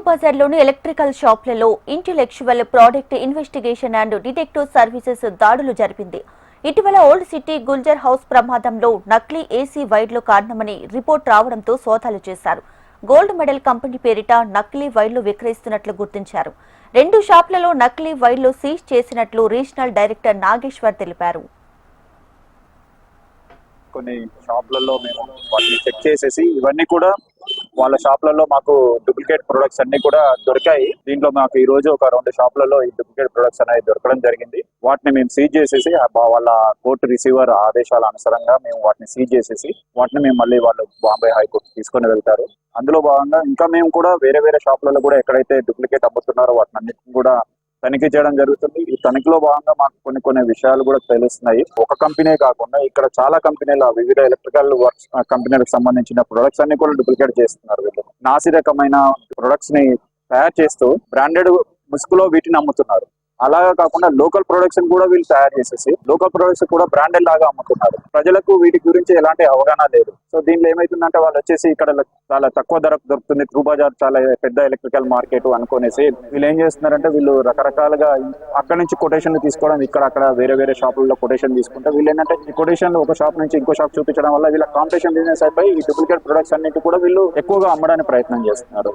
బజార్లోని electrical షాప్లలో intellectual product investigation and detective services దాడులు జరిపింది. ఇటీవల ఓల్డ్ సిటీ గుల్జర్ హౌస్ ప్రమాదంలో నకిలీ ఏసీ వైర్లు కారణమని రిపోర్ట్ రావడంతో సోదాలు చేశారు. గోల్డ్ మెడల్ కంపెనీ పేరిట నకిలీ వైర్లు విక్రయిస్తున్నట్లు గుర్తించారు. 2 షాపులలో నకిలీ వైర్లు సీజ్ చేసినట్లు రీజనల్ డైరెక్టర్ నాగేశ్వర్ తెలిపారు. కొన్ని షాపులలో మేము వాటిని చెక్ చేసేసి ఇవన్నీ కూడా వాళ్ళ షాపులలో మాకు డూప్లికేట్ ప్రొడక్ట్స్ అన్ని కూడా దొరికాయి. దీంట్లో మాకు ఈ రోజు ఒక 2 షాపులలో ఈ డూప్లికేట్ ప్రొడక్ట్స్ అనేవి దొరకడం జరిగింది. వాటిని మేము సీజ్ చేసేసి వాళ్ళ కోర్టు రిసీవర్ ఆదేశాల అనుసారంగా మేము వాటిని సీజ్ చేసేసి వాటిని మేము మళ్ళీ వాళ్ళు బాంబే హైకోర్టు తీసుకొని వెళ్తారు. అందులో భాగంగా ఇంకా మేము కూడా వేరే వేరే షాపులలో కూడా ఎక్కడైతే డూప్లికేట్ అమ్ముతున్నారో వాటిని అన్నిటిని కూడా తనిఖీ చేయడం జరుగుతుంది. ఈ తనిఖీలో భాగంగా మాకు కొన్ని విషయాలు కూడా తెలుస్తున్నాయి. ఒక కంపెనీ కాకుండా ఇక్కడ చాలా కంపెనీల వివిధ ఎలక్ట్రికల్ వర్క్స్ కంపెనీలకు సంబంధించిన ప్రొడక్ట్స్ అన్ని కూడా డూప్లికేట్ చేస్తున్నారు. వీళ్ళు నాసి రకమైన ప్రొడక్ట్స్ ని తయారు చేస్తూ బ్రాండెడ్ ముసుగులో వీటిని అమ్ముతున్నారు. అలాగే కాకుండా లోకల్ ప్రొడక్ట్స్ కూడా వీళ్ళు తయారు చేసేసి లోకల్ ప్రొడక్ట్స్ కూడా బ్రాండెడ్ లాగా అమ్ముతున్నారు. ప్రజలకు వీటి గురించి ఎలాంటి అవగాహన లేదు. సో దీనిలో ఏమైతుందంటే వాళ్ళు వచ్చేసి ఇక్కడ చాలా తక్కువ ధరకు దొరుకుతుంది, ట్రూ బజార్ చాలా పెద్ద ఎలక్ట్రికల్ మార్కెట్ అనుకునేసి వీళ్ళు ఏం చేస్తున్నారంటే వీళ్ళు రకరకాలుగా అక్కడ నుంచి కొటేషన్ తీసుకోవడం, అక్కడ వేరే వేరే షాపుల్లో కొటేషన్ తీసుకుంటే వీళ్ళు ఏంటంటే ఈ కొటేషన్ ఒక షాప్ నుంచి ఇంకో షాప్ చూపించడం వల్ల వీళ్ళ కాంపిటీషన్ బిజినెస్ అయిపోయి ఈ డూప్లికేట్ ప్రొడక్ట్స్ అన్నిటి కూడా వీళ్ళు ఎక్కువగా అమ్మడానికి ప్రయత్నం చేస్తున్నారు.